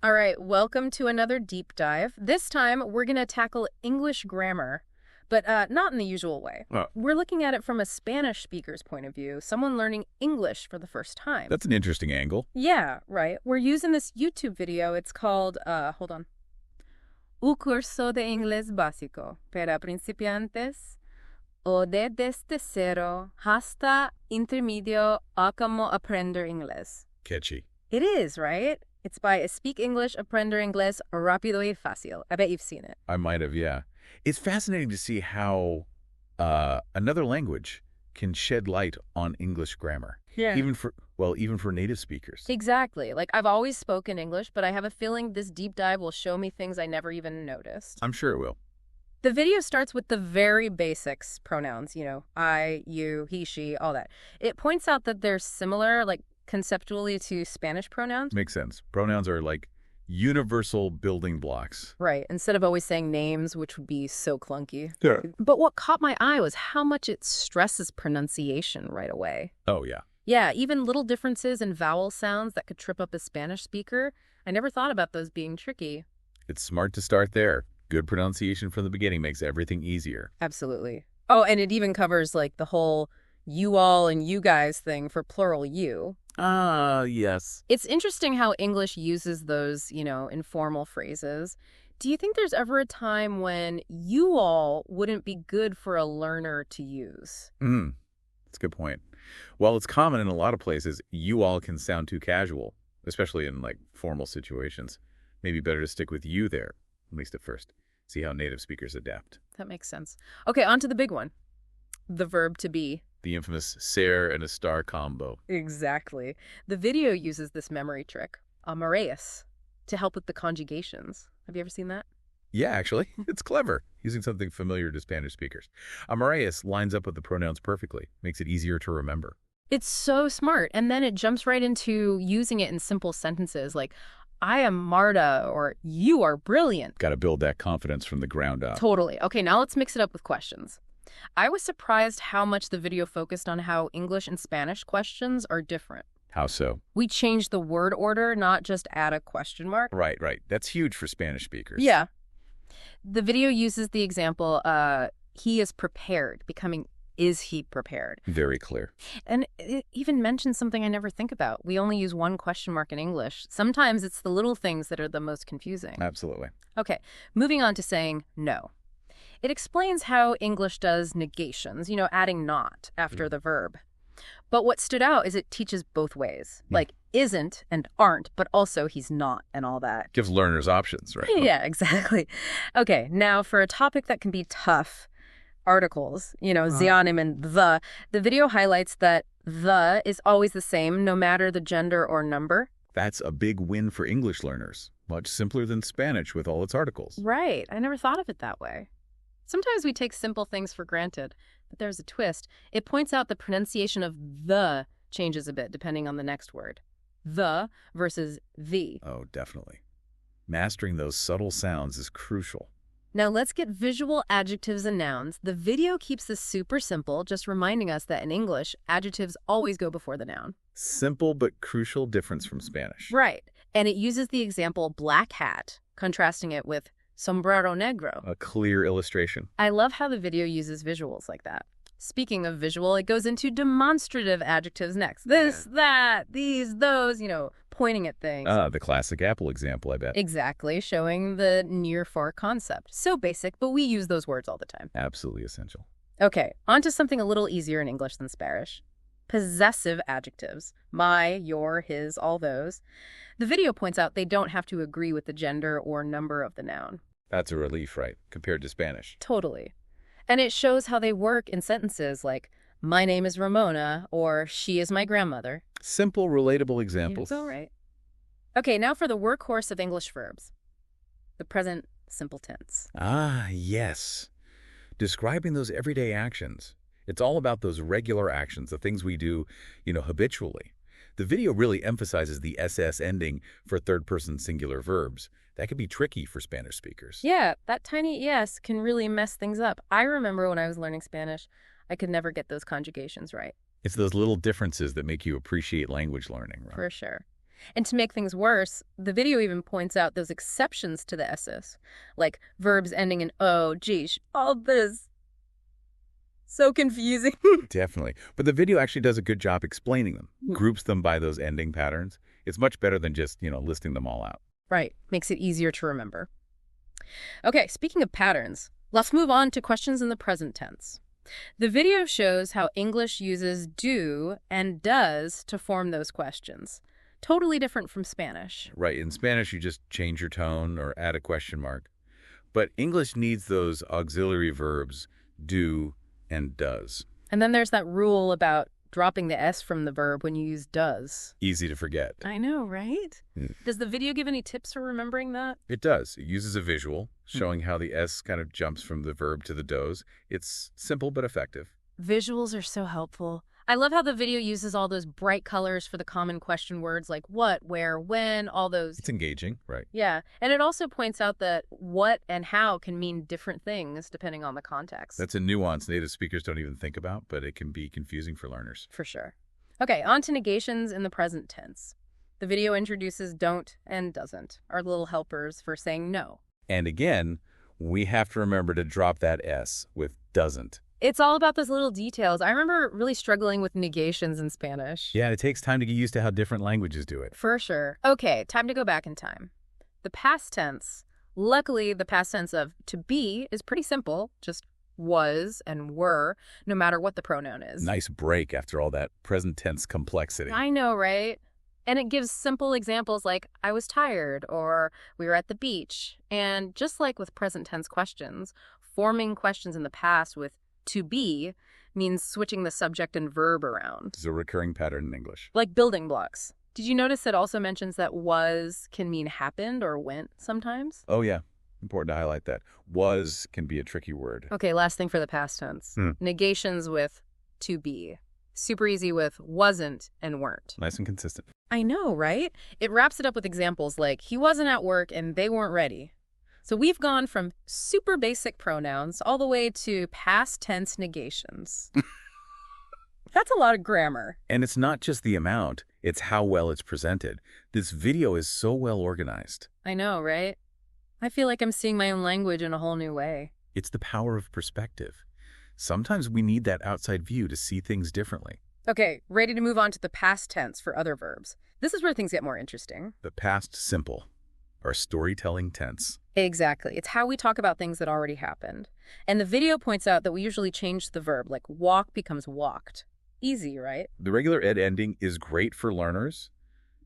All right, welcome to another deep dive. This time, we're going to tackle English grammar, but not in the usual way. We're looking at it from a Spanish speaker's point of view, someone learning English for the first time. That's an interesting angle. Yeah, right. We're using this YouTube video. It's called, hold on. Un curso de inglés básico para principiantes o desde cero hasta intermedio a cómo aprender inglés. Catchy. It is, right? It's by Speak English, Aprender Inglés, Rápido y Fácil. I bet you've seen it. I might have, yeah. It's fascinating to see how another language can shed light on English grammar. Yeah. Even for native speakers. Exactly. Like, I've always spoken English, but I have a feeling this deep dive will show me things I never even noticed. I'm sure it will. The video starts with the very basics pronouns, I, you, he, she, all that. It points out that they're similar, like, conceptually to Spanish pronouns. Makes sense. Pronouns are like universal building blocks. Right. Instead of always saying names, which would be so clunky. Yeah. But what caught my eye was how much it stresses pronunciation right away. Oh, yeah. Yeah, even little differences in vowel sounds that could trip up a Spanish speaker. I never thought about those being tricky. It's smart to start there. Good pronunciation from the beginning makes everything easier. Absolutely. Oh, and it even covers like the whole you all and you guys thing for plural you. Yes. It's interesting how English uses those, informal phrases. Do you think there's ever a time when you all wouldn't be good for a learner to use? That's a good point. While it's common in a lot of places, you all can sound too casual, especially in like formal situations. Maybe better to stick with you there, at least at first. See how native speakers adapt. That makes sense. Okay, on to the big one. The verb to be. The infamous ser and a star combo. Exactly. The video uses this memory trick, amareus, to help with the conjugations. Have you ever seen that? Yeah, actually. It's clever, using something familiar to Spanish speakers. Amareus lines up with the pronouns perfectly, makes it easier to remember. It's so smart. And then it jumps right into using it in simple sentences like, I am Marta, or you are brilliant. Got to build that confidence from the ground up. Totally. Okay, now let's mix it up with questions. I was surprised how much the video focused on how English and Spanish questions are different. How so? We changed the word order, not just add a question mark. Right. That's huge for Spanish speakers. Yeah. The video uses the example, he is prepared, becoming is he prepared? Very clear. And it even mentions something I never think about. We only use one question mark in English. Sometimes it's the little things that are the most confusing. Absolutely. Okay, moving on to saying no. It explains how English does negations, adding not after the verb. But what stood out is it teaches both ways, like isn't and aren't, but also he's not and all that. Gives learners options, right? Yeah, exactly. Okay, now for a topic that can be tough, articles, zionim and the video highlights that the is always the same no matter the gender or number. That's a big win for English learners. Much simpler than Spanish with all its articles. Right. I never thought of it that way. Sometimes we take simple things for granted, but there's a twist. It points out the pronunciation of the changes a bit depending on the next word. The versus the. Oh, definitely. Mastering those subtle sounds is crucial. Now let's get visual adjectives and nouns. The video keeps this super simple, just reminding us that in English, adjectives always go before the noun. Simple but crucial difference from Spanish. Right. And it uses the example black hat, contrasting it with sombrero negro. A clear illustration. I love how the video uses visuals like that. Speaking of visual, it goes into demonstrative adjectives next. This, that, these, those, pointing at things. The classic Apple example, I bet. Exactly, showing the near-for concept. So basic, but we use those words all the time. Absolutely essential. Okay, on to something a little easier in English than Spanish. Possessive adjectives. My, your, his, all those. The video points out they don't have to agree with the gender or number of the noun. That's a relief, right, compared to Spanish. Totally. And it shows how they work in sentences like, my name is Ramona, or she is my grandmother. Simple, relatable examples. All right. Okay, now for the workhorse of English verbs. The present simple tense. Ah, yes. Describing those everyday actions. It's all about those regular actions, the things we do, habitually. The video really emphasizes the SS ending for third-person singular verbs. That could be tricky for Spanish speakers. Yeah, that tiny ES can really mess things up. I remember when I was learning Spanish, I could never get those conjugations right. It's those little differences that make you appreciate language learning, right? For sure. And to make things worse, the video even points out those exceptions to the S's, like verbs ending in O, geesh, all this. So confusing. Definitely. But the video actually does a good job explaining them, groups them by those ending patterns. It's much better than just, listing them all out. Right. Makes it easier to remember. Okay, speaking of patterns, let's move on to questions in the present tense. The video shows how English uses do and does to form those questions. Totally different from Spanish. Right. In Spanish, you just change your tone or add a question mark. But English needs those auxiliary verbs, do and does. And then there's that rule about dropping the S from the verb when you use does. Easy to forget. I know, right? Does the video give any tips for remembering that? It does. It uses a visual showing how the S kind of jumps from the verb to the does. It's simple but effective. Visuals are so helpful. I love how the video uses all those bright colors for the common question words like what, where, when, all those. It's engaging, right? Yeah, and it also points out that what and how can mean different things depending on the context. That's a nuance native speakers don't even think about, but it can be confusing for learners. For sure. Okay, on to negations in the present tense. The video introduces don't and doesn't, our little helpers for saying no. And again, we have to remember to drop that S with doesn't. It's all about those little details. I remember really struggling with negations in Spanish. Yeah, it takes time to get used to how different languages do it. For sure. Okay, time to go back in time. The past tense. Luckily, the past tense of to be is pretty simple, just was and were, no matter what the pronoun is. Nice break after all that present tense complexity. I know, right? And it gives simple examples like, I was tired, or we were at the beach. And just like with present tense questions, forming questions in the past with to be means switching the subject and verb around. It's a recurring pattern in English. Like building blocks. Did you notice it also mentions that was can mean happened or went sometimes? Oh, yeah. Important to highlight that. Was can be a tricky word. Okay, last thing for the past tense. Negations with to be. Super easy with wasn't and weren't. Nice and consistent. I know, right? It wraps it up with examples like he wasn't at work and they weren't ready. So we've gone from super basic pronouns all the way to past tense negations. That's a lot of grammar. And it's not just the amount, it's how well it's presented. This video is so well organized. I know, right? I feel like I'm seeing my own language in a whole new way. It's the power of perspective. Sometimes we need that outside view to see things differently. Okay, ready to move on to the past tense for other verbs. This is where things get more interesting. The past simple, our storytelling tense. Exactly. It's how we talk about things that already happened. And the video points out that we usually change the verb, like walk becomes walked. Easy, right? The regular ed ending is great for learners,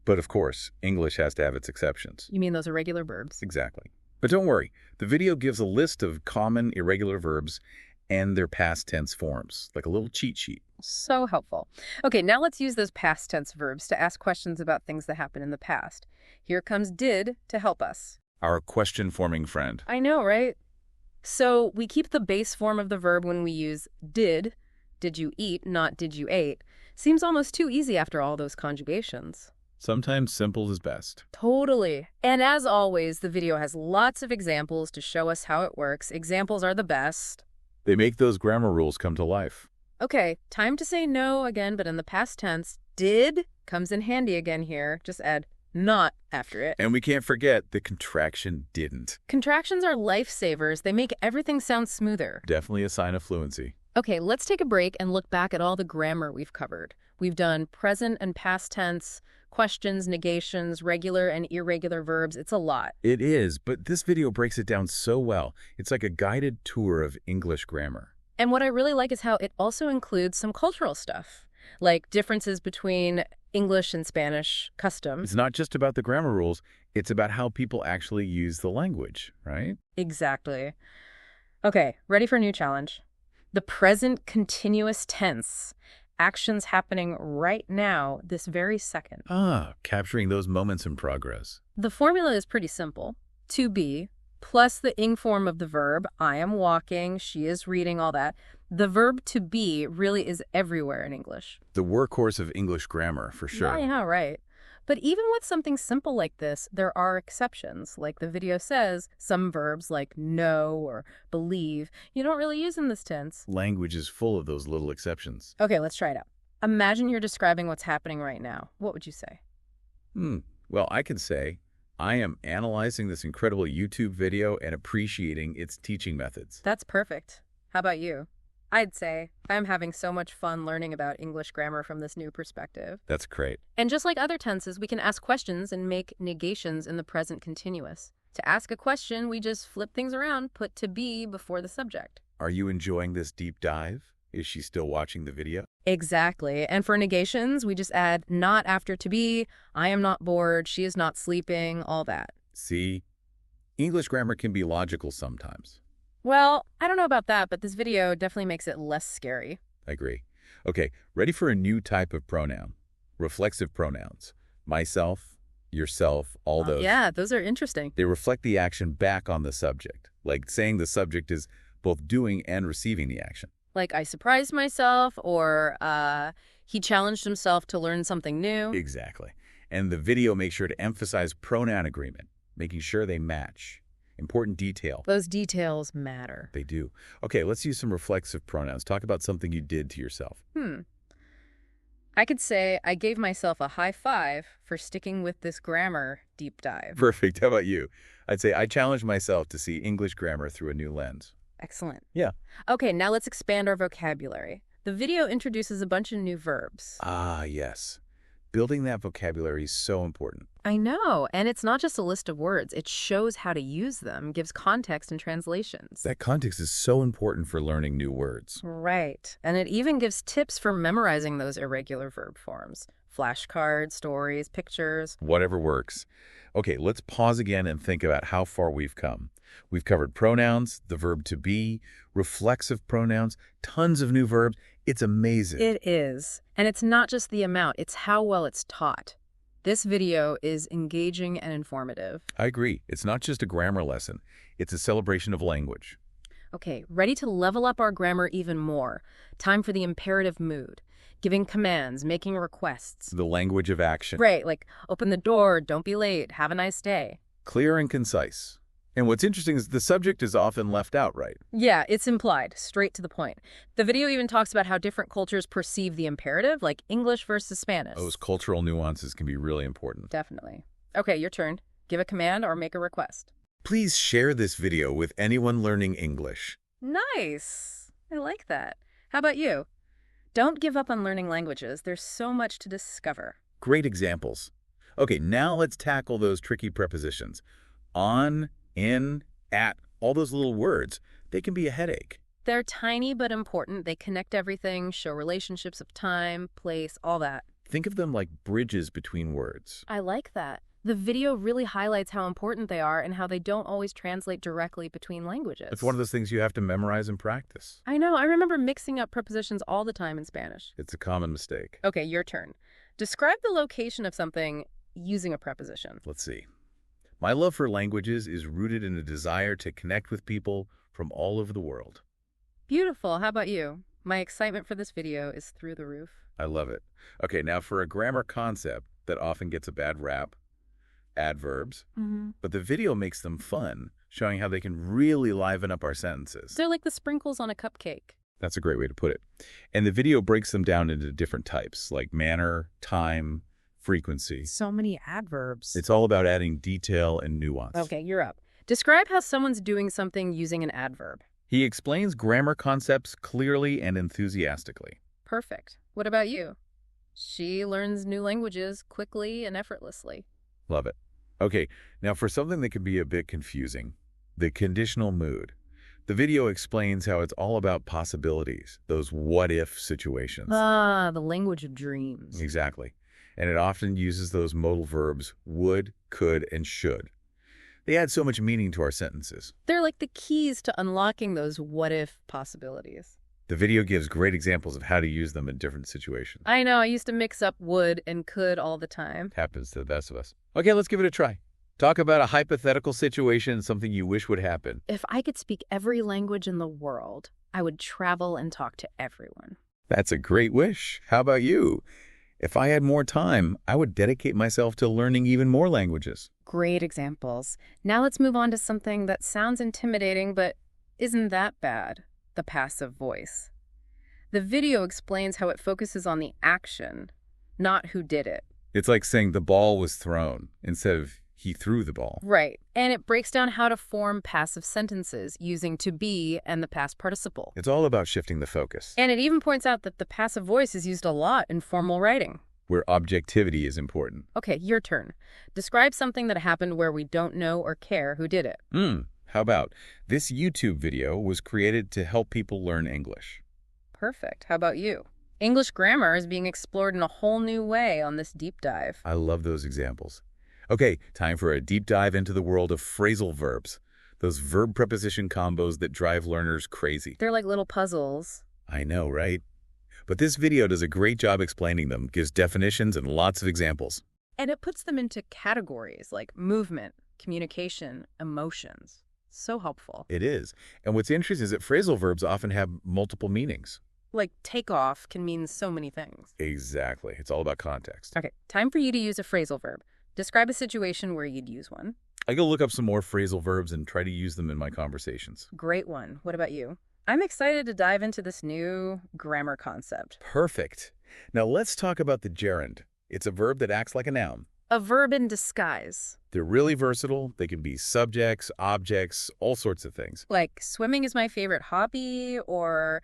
but of course, English has to have its exceptions. You mean those irregular verbs? Exactly. But don't worry, the video gives a list of common irregular verbs and their past tense forms, like a little cheat sheet. So helpful. Okay, now let's use those past tense verbs to ask questions about things that happened in the past. Here comes did to help us. Our question-forming friend. I know, right? So we keep the base form of the verb when we use did you eat, not did you ate. Seems almost too easy after all those conjugations. Sometimes simple is best. Totally. And as always, the video has lots of examples to show us how it works. Examples are the best. They make those grammar rules come to life. Okay, time to say no again, but in the past tense. Did comes in handy again here. Just add not after it. And we can't forget the contraction didn't. Contractions are lifesavers. They make everything sound smoother. Definitely a sign of fluency. Okay, let's take a break and look back at all the grammar we've covered. We've done present and past tense, questions, negations, regular and irregular verbs. It's a lot. It is, but this video breaks it down so well. It's like a guided tour of English grammar. And what I really like is how it also includes some cultural stuff, like differences between English and Spanish customs. It's not just about the grammar rules, it's about how people actually use the language, right? Exactly. Okay, ready for a new challenge. The present continuous tense. Actions happening right now, this very second. Capturing those moments in progress. The formula is pretty simple. To be, plus the ing form of the verb, I am walking, she is reading, all that. The verb to be really is everywhere in English. The workhorse of English grammar, for sure. Yeah, right. But even with something simple like this, there are exceptions. Like the video says, some verbs like know or believe, you don't really use in this tense. Language is full of those little exceptions. Okay, let's try it out. Imagine you're describing what's happening right now. What would you say? Well, I can say I am analyzing this incredible YouTube video and appreciating its teaching methods. That's perfect. How about you? I'd say I'm having so much fun learning about English grammar from this new perspective. That's great. And just like other tenses, we can ask questions and make negations in the present continuous. To ask a question, we just flip things around, put to be before the subject. Are you enjoying this deep dive? Is she still watching the video? Exactly. And for negations, we just add not after to be, I am not bored, she is not sleeping, all that. See, English grammar can be logical sometimes. Well, I don't know about that, but this video definitely makes it less scary. I agree. Okay, ready for a new type of pronoun. Reflexive pronouns. Myself, yourself, all those. Yeah, those are interesting. They reflect the action back on the subject, like saying the subject is both doing and receiving the action. Like, I surprised myself, or he challenged himself to learn something new. Exactly. And the video makes sure to emphasize pronoun agreement, making sure they match. Important detail. Those details matter. They do. Okay, let's use some reflexive pronouns. Talk about something you did to yourself. I could say I gave myself a high five for sticking with this grammar deep dive. Perfect. How about you? I'd say I challenged myself to see English grammar through a new lens. Excellent. Yeah. Okay, now let's expand our vocabulary. The video introduces a bunch of new verbs. Ah, yes. Building that vocabulary is so important. I know, and it's not just a list of words. It shows how to use them, gives context and translations. That context is so important for learning new words. Right, and it even gives tips for memorizing those irregular verb forms. Flashcards, stories, pictures. Whatever works. Okay, let's pause again and think about how far we've come. We've covered pronouns, the verb to be, reflexive pronouns, tons of new verbs. It's amazing. It is. And it's not just the amount, it's how well it's taught. This video is engaging and informative. I agree. It's not just a grammar lesson. It's a celebration of language. Okay, ready to level up our grammar even more. Time for the imperative mood. Giving commands, making requests. The language of action. Right, like open the door, don't be late, have a nice day. Clear and concise. And what's interesting is the subject is often left out, right? Yeah, it's implied, straight to the point. The video even talks about how different cultures perceive the imperative, like English versus Spanish. Those cultural nuances can be really important. Definitely. Okay, your turn. Give a command or make a request. Please share this video with anyone learning English. Nice. I like that. How about you? Don't give up on learning languages. There's so much to discover. Great examples. Okay, now let's tackle those tricky prepositions. On, in, at, all those little words, they can be a headache. They're tiny but important. They connect everything, show relationships of time, place, all that. Think of them like bridges between words. I like that. The video really highlights how important they are and how they don't always translate directly between languages. It's one of those things you have to memorize and practice. I know. I remember mixing up prepositions all the time in Spanish. It's a common mistake. Okay, your turn. Describe the location of something using a preposition. Let's see. My love for languages is rooted in a desire to connect with people from all over the world. Beautiful. How about you? My excitement for this video is through the roof. I love it. Okay, now for a grammar concept that often gets a bad rap, adverbs, but the video makes them fun, showing how they can really liven up our sentences. They're like the sprinkles on a cupcake. That's a great way to put it. And the video breaks them down into different types, like manner, time, frequency. So many adverbs. It's all about adding detail and nuance. Okay, you're up. Describe how someone's doing something using an adverb. He explains grammar concepts clearly and enthusiastically. Perfect. What about you? She learns new languages quickly and effortlessly. Love it. Okay, now for something that can be a bit confusing, the conditional mood. The video explains how it's all about possibilities, those what-if situations. Ah, the language of dreams. Exactly. And it often uses those modal verbs would, could, and should. They add so much meaning to our sentences. They're like the keys to unlocking those what-if possibilities. The video gives great examples of how to use them in different situations. I know, I used to mix up would and could all the time. Happens to the best of us. Okay, let's give it a try. Talk about a hypothetical situation, something you wish would happen. If I could speak every language in the world, I would travel and talk to everyone. That's a great wish. How about you? If I had more time, I would dedicate myself to learning even more languages. Great examples. Now let's move on to something that sounds intimidating but isn't that bad. The passive voice. The video explains how it focuses on the action, not who did it. It's like saying the ball was thrown instead of he threw the ball. Right. And it breaks down how to form passive sentences using to be and the past participle. It's all about shifting the focus, And it even points out that the passive voice is used a lot in formal writing. where objectivity is important. Okay, your turn. Describe something that happened where we don't know or care who did it. How about, this YouTube video was created to help people learn English. Perfect. How about you? English grammar is being explored in a whole new way on this deep dive. I love those examples. Okay, time for a deep dive into the world of phrasal verbs, those verb-preposition combos that drive learners crazy. They're like little puzzles. I know, right? But this video does a great job explaining them, gives definitions and lots of examples. And it puts them into categories like movement, communication, emotions. So helpful. It is. And what's interesting is that phrasal verbs often have multiple meanings. Like take off can mean so many things. Exactly. It's all about context. Okay, time for you to use a phrasal verb. Describe a situation where you'd use one. I go look up some more phrasal verbs and try to use them in my conversations. Great one. What about you? I'm excited to dive into this new grammar concept. Perfect. Now let's talk about the gerund. It's a verb that acts like a noun. A verb in disguise. They're really versatile. They can be subjects, objects, all sorts of things. Like swimming is my favorite hobby, or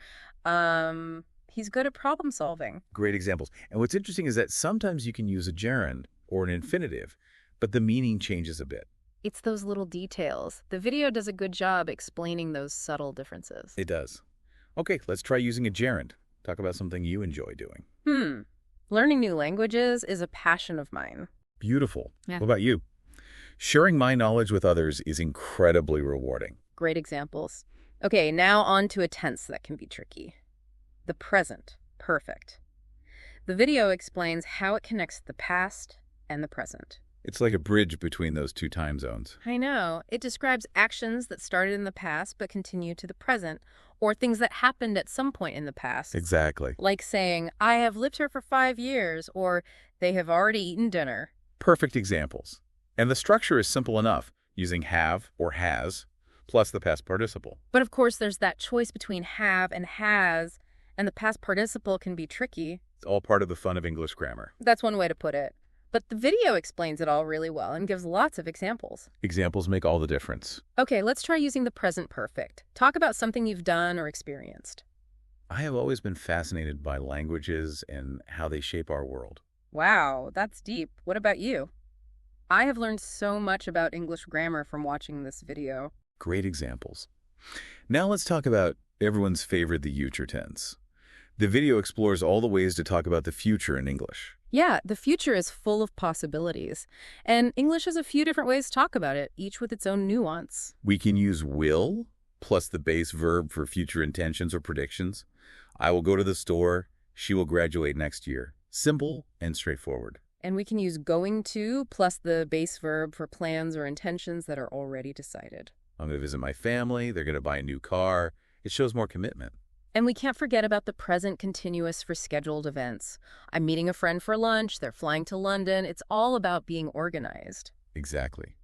he's good at problem solving. Great examples. And what's interesting is that sometimes you can use a gerund or an infinitive, but the meaning changes a bit. It's those little details. The video does a good job explaining those subtle differences. It does. Okay, let's try using a gerund. Talk about something you enjoy doing. Learning new languages is a passion of mine. Beautiful. Yeah. What about you? Sharing my knowledge with others is incredibly rewarding. Great examples. Okay, now on to a tense that can be tricky. The present. Perfect. The video explains how it connects the past and the present. It's like a bridge between those two time zones. I know. It describes actions that started in the past but continue to the present, or things that happened at some point in the past. Exactly. Like saying, I have lived here for 5 years, or they have already eaten dinner. Perfect examples. And the structure is simple enough, using have or has, plus the past participle. But of course, there's that choice between have and has, and the past participle can be tricky. It's all part of the fun of English grammar. That's one way to put it. But the video explains it all really well and gives lots of examples. Examples make all the difference. Okay, let's try using the present perfect. Talk about something you've done or experienced. I have always been fascinated by languages and how they shape our world. Wow, that's deep. What about you? I have learned so much about English grammar from watching this video. Great examples. Now let's talk about everyone's favorite, the future tense. The video explores all the ways to talk about the future in English. Yeah, the future is full of possibilities. And English has a few different ways to talk about it, each with its own nuance. We can use will plus the base verb for future intentions or predictions. I will go to the store. She will graduate next year. Simple and straightforward. And we can use going to plus the base verb for plans or intentions that are already decided. I'm going to visit my family. They're going to buy a new car. It shows more commitment. And we can't forget about the present continuous for scheduled events. I'm meeting a friend for lunch. They're flying to London. It's all about being organized. Exactly.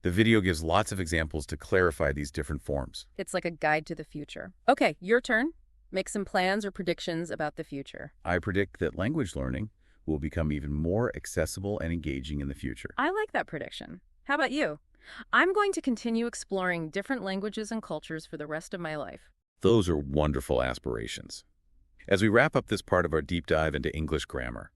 The video gives lots of examples to clarify these different forms. It's like a guide to the future. Okay, your turn. Make some plans or predictions about the future. I predict that language learning will become even more accessible and engaging in the future. I like that prediction. How about you? I'm going to continue exploring different languages and cultures for the rest of my life. Those are wonderful aspirations. As we wrap up this part of our deep dive into English grammar,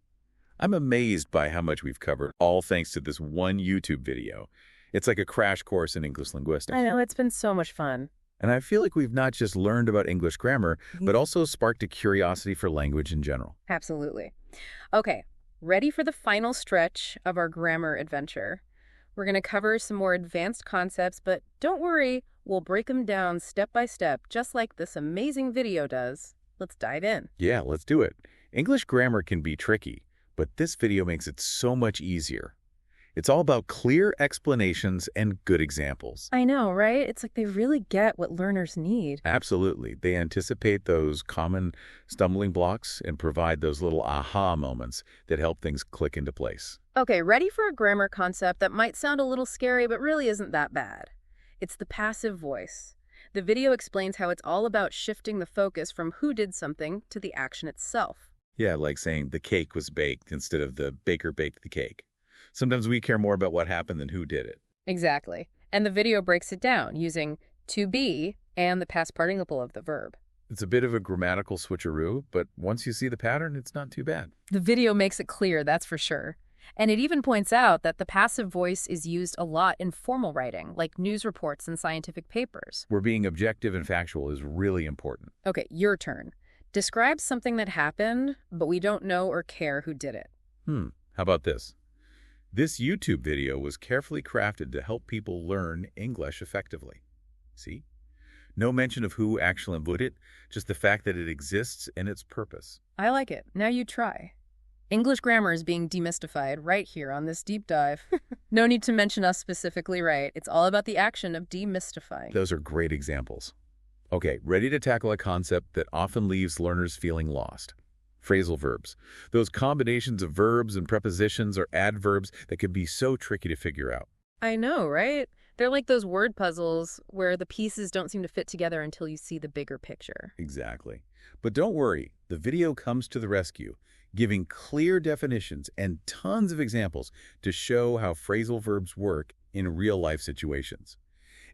I'm amazed by how much we've covered, all thanks to this one YouTube video. It's like a crash course in English linguistics. I know, it's been so much fun. And I feel like we've not just learned about English grammar, but also sparked a curiosity for language in general. Absolutely. Okay, ready for the final stretch of our grammar adventure. We're going to cover some more advanced concepts, but don't worry, we'll break them down step by step, just like this amazing video does. Let's dive in. Yeah, let's do it. English grammar can be tricky, but this video makes it so much easier. It's all about clear explanations and good examples. I know, right? It's like they really get what learners need. Absolutely. They anticipate those common stumbling blocks and provide those little aha moments that help things click into place. Okay, ready for a grammar concept that might sound a little scary, but really isn't that bad. It's the passive voice. The video explains how it's all about shifting the focus from who did something to the action itself. Yeah, like saying the cake was baked instead of the baker baked the cake. Sometimes we care more about what happened than who did it. Exactly. And the video breaks it down using to be and the past participle of the verb. It's a bit of a grammatical switcheroo, but once you see the pattern, it's not too bad. The video makes it clear, that's for sure. And it even points out that the passive voice is used a lot in formal writing, like news reports and scientific papers. Where being objective and factual is really important. Okay, your turn. Describe something that happened, but we don't know or care who did it. How about this? This YouTube video was carefully crafted to help people learn English effectively. See? No mention of who actually input it, just the fact that it exists and its purpose. I like it. Now you try. English grammar is being demystified right here on this deep dive. No need to mention us specifically, right? It's all about the action of demystifying. Those are great examples. Okay, ready to tackle a concept that often leaves learners feeling lost. Phrasal verbs. Those combinations of verbs and prepositions or adverbs that can be so tricky to figure out. I know, right? They're like those word puzzles where the pieces don't seem to fit together until you see the bigger picture. Exactly. But don't worry, the video comes to the rescue, giving clear definitions and tons of examples to show how phrasal verbs work in real-life situations.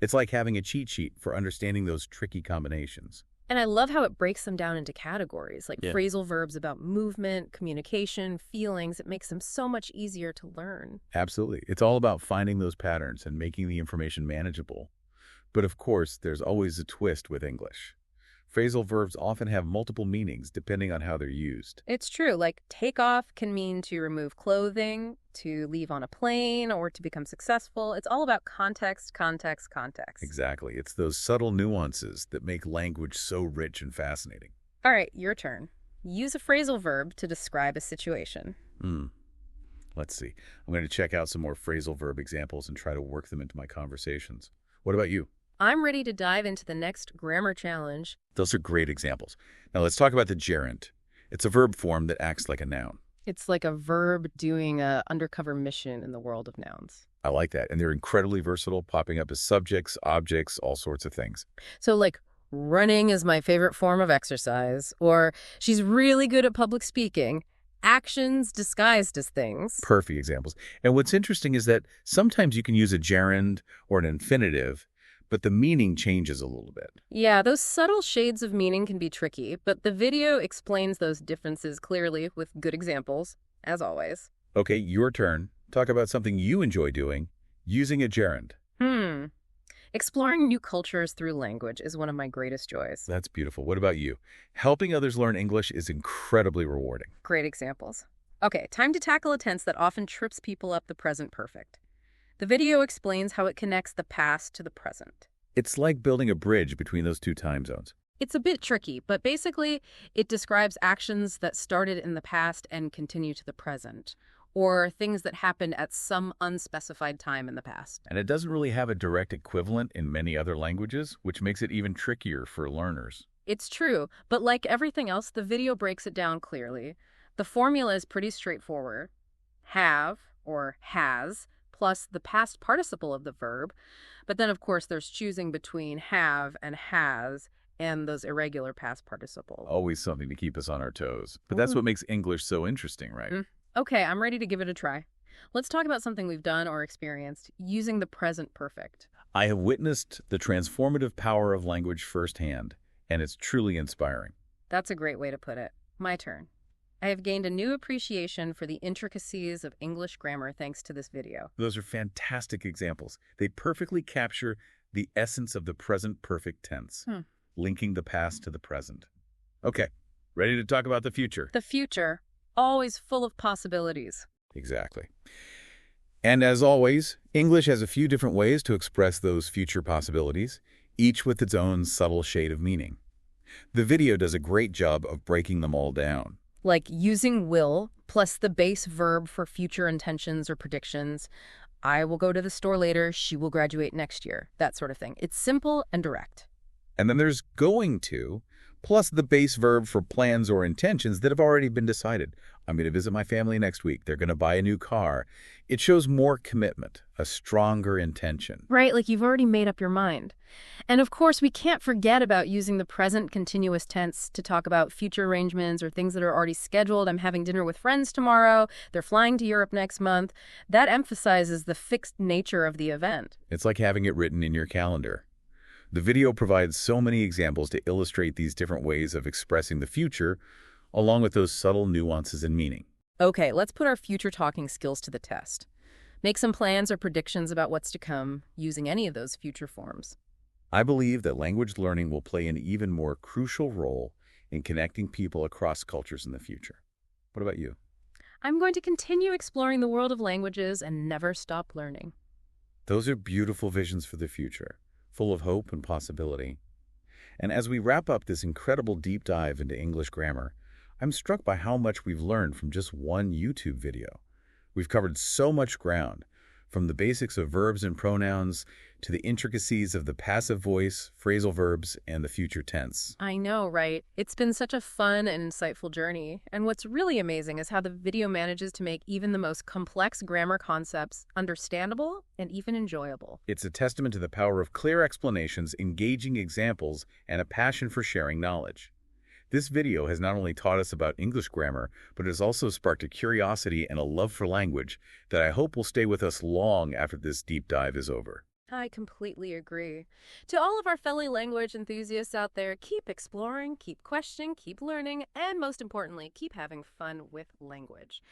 It's like having a cheat sheet for understanding those tricky combinations. And I love how it breaks them down into categories, like phrasal verbs about movement, communication, feelings. It makes them so much easier to learn. Absolutely. It's all about finding those patterns and making the information manageable. But of course, there's always a twist with English. Phrasal verbs often have multiple meanings depending on how they're used. It's true. Like take off can mean to remove clothing, to leave on a plane, or to become successful. It's all about context, context, context. Exactly. It's those subtle nuances that make language so rich and fascinating. All right, your turn. Use a phrasal verb to describe a situation. Let's see. I'm going to check out some more phrasal verb examples and try to work them into my conversations. What about you? I'm ready to dive into the next grammar challenge. Those are great examples. Now let's talk about the gerund. It's a verb form that acts like a noun. It's like a verb doing an undercover mission in the world of nouns. I like that. And they're incredibly versatile, popping up as subjects, objects, all sorts of things. So like, running is my favorite form of exercise, or she's really good at public speaking. Actions disguised as things. Perfect examples. And what's interesting is that sometimes you can use a gerund or an infinitive, but the meaning changes a little bit. Yeah, those subtle shades of meaning can be tricky, but the video explains those differences clearly with good examples, as always. Okay, your turn. Talk about something you enjoy doing using a gerund. Exploring new cultures through language is one of my greatest joys. That's beautiful. What about you? Helping others learn English is incredibly rewarding. Great examples. Okay, time to tackle a tense that often trips people up: the present perfect. The video explains how it connects the past to the present. It's like building a bridge between those two time zones. It's a bit tricky, but basically it describes actions that started in the past and continue to the present, or things that happened at some unspecified time in the past. And it doesn't really have a direct equivalent in many other languages, which makes it even trickier for learners. It's true, but like everything else, the video breaks it down clearly. The formula is pretty straightforward. Have, or has, plus the past participle of the verb. But then, of course, there's choosing between have and has and those irregular past participles. Always something to keep us on our toes. But that's what makes English so interesting, right? Okay, I'm ready to give it a try. Let's talk about something we've done or experienced using the present perfect. I have witnessed the transformative power of language firsthand, and it's truly inspiring. That's a great way to put it. My turn. I have gained a new appreciation for the intricacies of English grammar thanks to this video. Those are fantastic examples. They perfectly capture the essence of the present perfect tense, linking the past to the present. Okay, ready to talk about the future? The future, always full of possibilities. Exactly. And as always, English has a few different ways to express those future possibilities, each with its own subtle shade of meaning. The video does a great job of breaking them all down. Like using will plus the base verb for future intentions or predictions. I will go to the store later, she will graduate next year, that sort of thing. It's simple and direct. And then there's going to, plus the base verb for plans or intentions that have already been decided. I'm going to visit my family next week. They're going to buy a new car. It shows more commitment, a stronger intention. Right, like you've already made up your mind. And of course, we can't forget about using the present continuous tense to talk about future arrangements or things that are already scheduled. I'm having dinner with friends tomorrow. They're flying to Europe next month. That emphasizes the fixed nature of the event. It's like having it written in your calendar. The video provides so many examples to illustrate these different ways of expressing the future, along with those subtle nuances and meaning. Okay, let's put our future talking skills to the test. Make some plans or predictions about what's to come using any of those future forms. I believe that language learning will play an even more crucial role in connecting people across cultures in the future. What about you? I'm going to continue exploring the world of languages and never stop learning. Those are beautiful visions for the future, full of hope and possibility. And as we wrap up this incredible deep dive into English grammar, I'm struck by how much we've learned from just one YouTube video. We've covered so much ground, from the basics of verbs and pronouns to the intricacies of the passive voice, phrasal verbs, and the future tense. I know, right? It's been such a fun and insightful journey. And what's really amazing is how the video manages to make even the most complex grammar concepts understandable and even enjoyable. It's a testament to the power of clear explanations, engaging examples, and a passion for sharing knowledge. This video has not only taught us about English grammar, but it has also sparked a curiosity and a love for language that I hope will stay with us long after this deep dive is over. I completely agree. To all of our fellow language enthusiasts out there, keep exploring, keep questioning, keep learning, and most importantly, keep having fun with language.